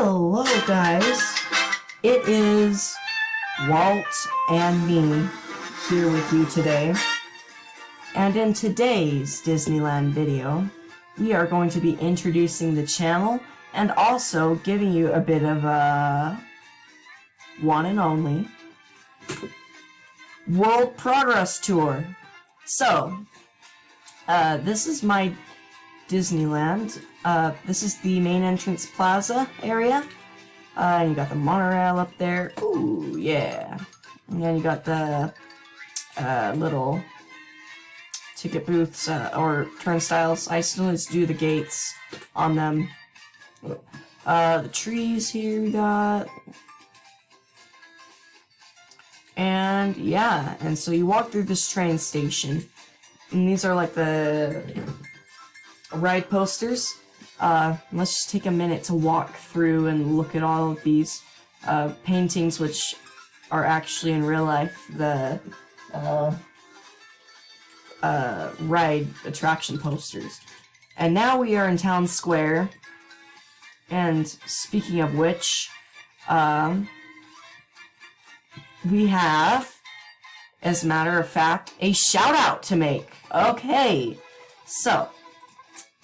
Hello guys, it is Walt and me here with you today, and in today's Disneyland video we are going to be introducing the channel and also giving you a bit of a one and only World Progress Tour. So, this is my Disneyland. This is the main entrance plaza area. And you got the monorail up there. Ooh, yeah. And then you got the little ticket booths or turnstiles. I still need to do the gates on them. The trees here we got. And yeah, and so you walk through this train station. And these are like the ride posters. Let's just take a minute to walk through and look at all of these paintings, which are actually in real life the ride attraction posters. And now we are in Town Square. And speaking of which, we have, as a matter of fact, a shout out to make. Okay, so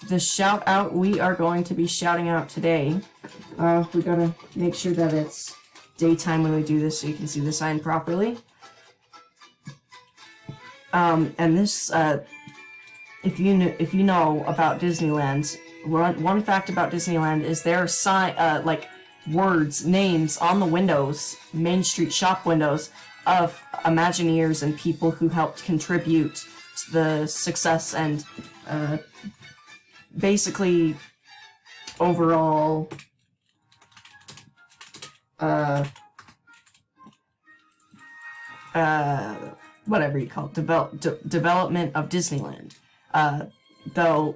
the shout out we are going to be shouting out today. We gotta make sure that it's daytime when we do this so you can see the sign properly. And this, if you know about Disneyland, one fact about Disneyland is there are like words, names on the windows, Main Street shop windows, of Imagineers and people who helped contribute to the success and basically overall whatever you call it, development of Disneyland. Though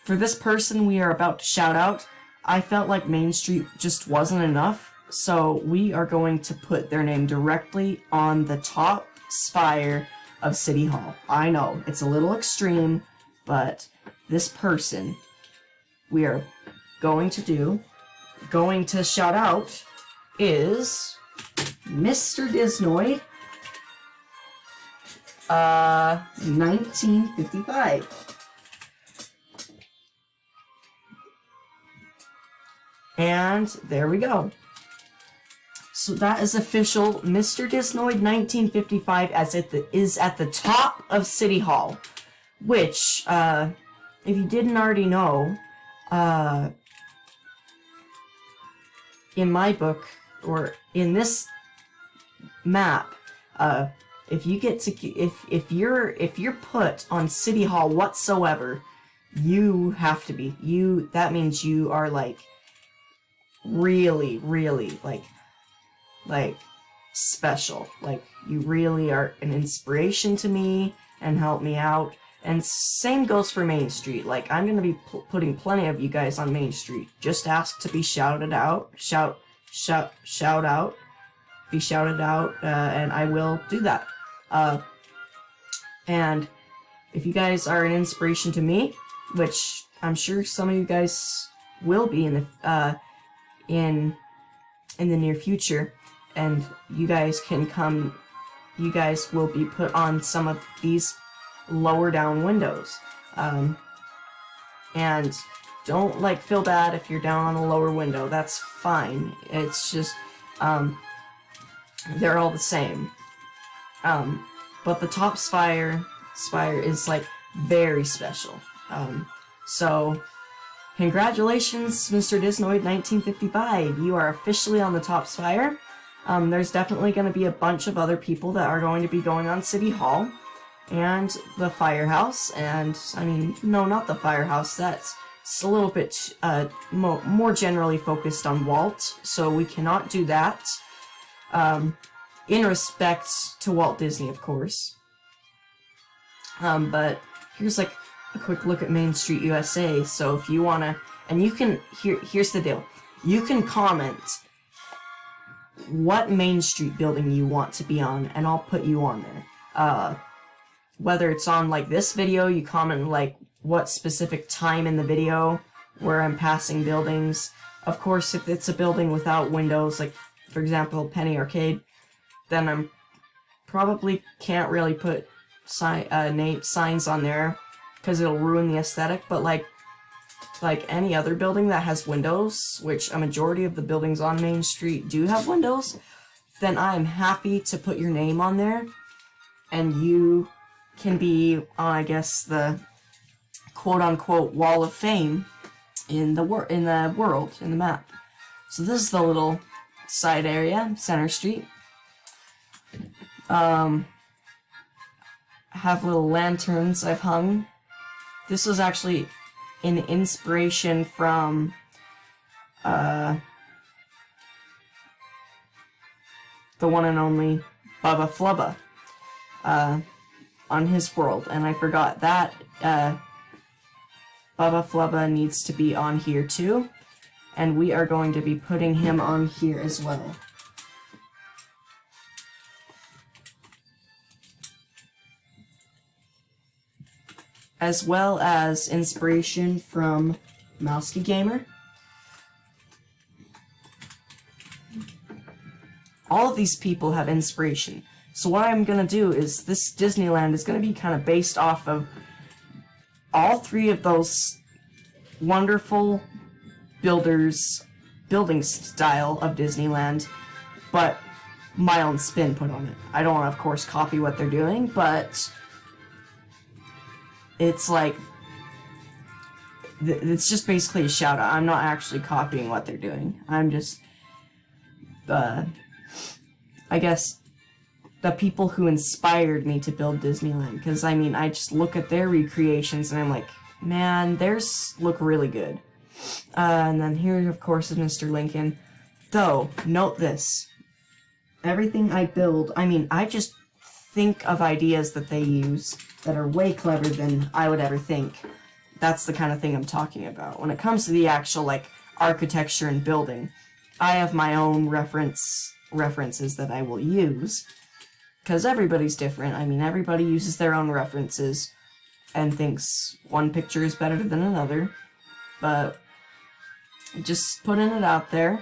for this person we are about to shout out, I felt like Main Street just wasn't enough, so we are going to put their name directly on the top spire of City Hall. I know, it's a little extreme, but this person we are going to shout out is Mr. Disnoid, 1955. And there we go. So that is official. Mr. Disnoid 1955 is at the top of City Hall, which, if you didn't already know, in my book, or in this map, if you're put on City Hall whatsoever, you have to be, that means you are like really, really like special. Like, you really are an inspiration to me and help me out. And same goes for Main Street. Like, I'm gonna be putting plenty of you guys on Main Street. Just ask to be shouted out. Shout out. Be shouted out, and I will do that. And if you guys are an inspiration to me, which I'm sure some of you guys will be in the near future, and you guys can come, you guys will be put on some of these lower down windows. And don't feel bad if you're down on a lower window. That's fine. It's just they're all the same. But the top spire is like very special. So congratulations, Mr. Disnoid 1955. You are officially on the top spire. There's definitely going to be a bunch of other people that are going to be going on City Hall and the firehouse, and I mean, no, not the firehouse. It's a little bit more generally focused on Walt, so we cannot do that. In respect to Walt Disney, of course. But here's like a quick look at Main Street USA. So if you wanna, and you can, here's the deal. You can comment what Main Street building you want to be on, and I'll put you on there. Whether it's on like this video, you comment like what specific time in the video where I'm passing buildings, Of course, if it's a building without windows, like, for example, Penny Arcade, then I'm probably can't really put signs on there, because it'll ruin the aesthetic, but like any other building that has windows, which a majority of the buildings on Main Street do have windows, then I'm happy to put your name on there, and you can be on, I guess, the quote-unquote Wall of Fame in the world, in the map. So this is the little side area, Center Street. Have little lanterns I've hung. This was actually an inspiration from the one and only Bubba Flubba on his world, and I forgot that Bubba Flubba needs to be on here too, and we are going to be putting him on here as well. As well as inspiration from Mousky Gamer. All of these people have inspiration. So what I'm gonna do is, this Disneyland is gonna be kind of based off of all three of those wonderful building style of Disneyland, but my own spin put on it. I don't want to, of course, copy what they're doing, but it's like, it's just basically a shout out. I'm not actually copying what they're doing. I'm just, I guess, the people who inspired me to build Disneyland. Because, I mean, I just look at their recreations and I'm like, man, theirs look really good. And then here, of course, is Mr. Lincoln. Though, note this. Everything I build, I mean, I just think of ideas that they use that are way clever than I would ever think. That's the kind of thing I'm talking about. When it comes to the actual, like, architecture and building, I have my own references that I will use. Because everybody's different. I mean, everybody uses their own references and thinks one picture is better than another. But just putting it out there,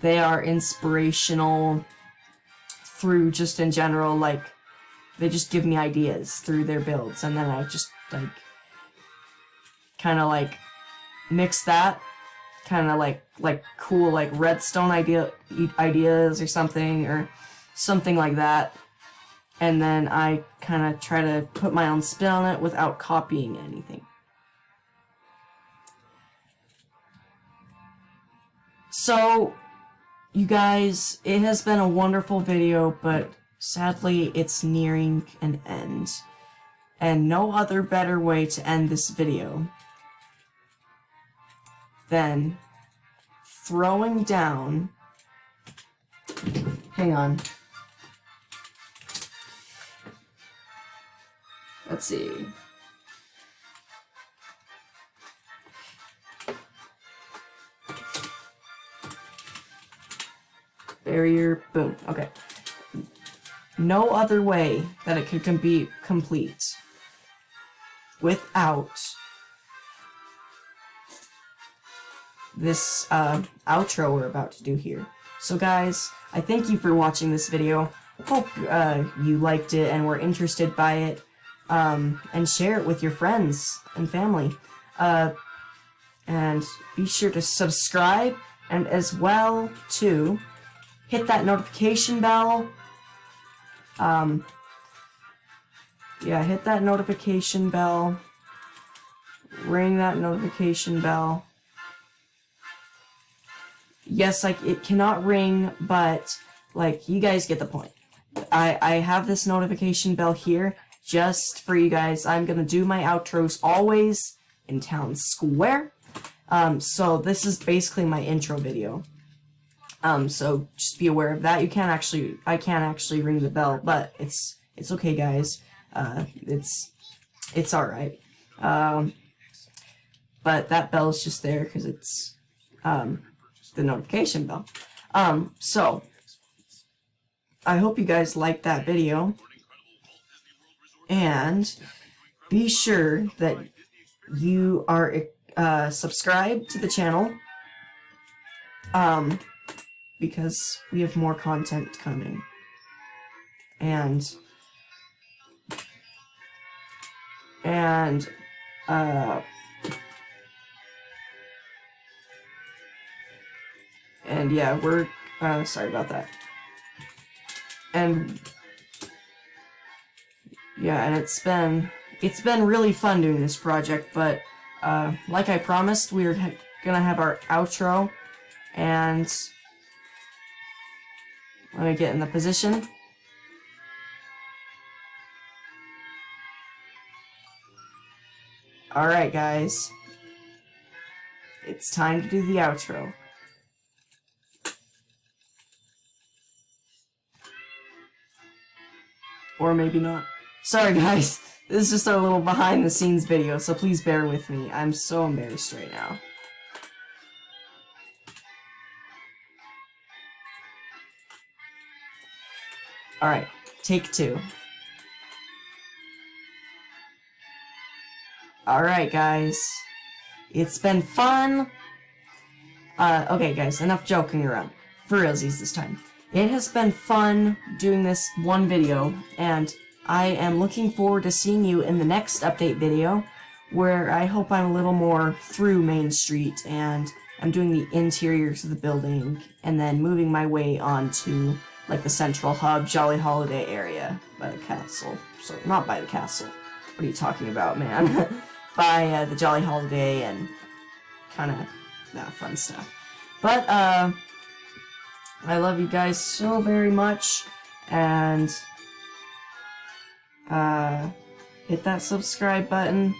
they are inspirational through just in general, like, they just give me ideas through their builds, and then I just, like, kind of, like, mix that, kind of, like cool, like, redstone ideas or something like that, and then I kind of try to put my own spin on it without copying anything. So, you guys, it has been a wonderful video, but sadly it's nearing an end. And no other better way to end this video than throwing down... Hang on. Let's see. Barrier, boom. Okay. No other way that it could be complete without this outro we're about to do here. So guys, I thank you for watching this video. Hope you liked it and were interested by it. And share it with your friends and family. And be sure to subscribe, and as well to hit that notification bell. Yeah, hit that notification bell. Ring that notification bell. Yes, like, it cannot ring, but, like, you guys get the point. I have this notification bell here just for you guys. I'm gonna do my outros always in Town Square. So this is basically my intro video. So just be aware of that. I can't actually ring the bell, but it's okay, guys. It's alright. But that bell is just there because it's, the notification bell. So, I hope you guys liked that video. And be sure that you are subscribed to the channel because we have more content coming. And yeah, we're, sorry about that. And yeah, and it's been really fun doing this project, but like I promised, we're gonna have our outro, and let me get in the position. Alright, guys. It's time to do the outro. Or maybe not. Sorry, guys. This is just our little behind-the-scenes video, so please bear with me. I'm so embarrassed right now. Alright, take 2. Alright, guys. It's been fun. Okay, guys, enough joking around. For realsies this time. It has been fun doing this one video, and I am looking forward to seeing you in the next update video, where I hope I'm a little more through Main Street, and I'm doing the interiors of the building, and then moving my way on to, like, the central hub, Jolly Holiday area, by the castle. Sorry, not by the castle. What are you talking about, man? By the Jolly Holiday and kind of that fun stuff. But, I love you guys so very much, and hit that subscribe button,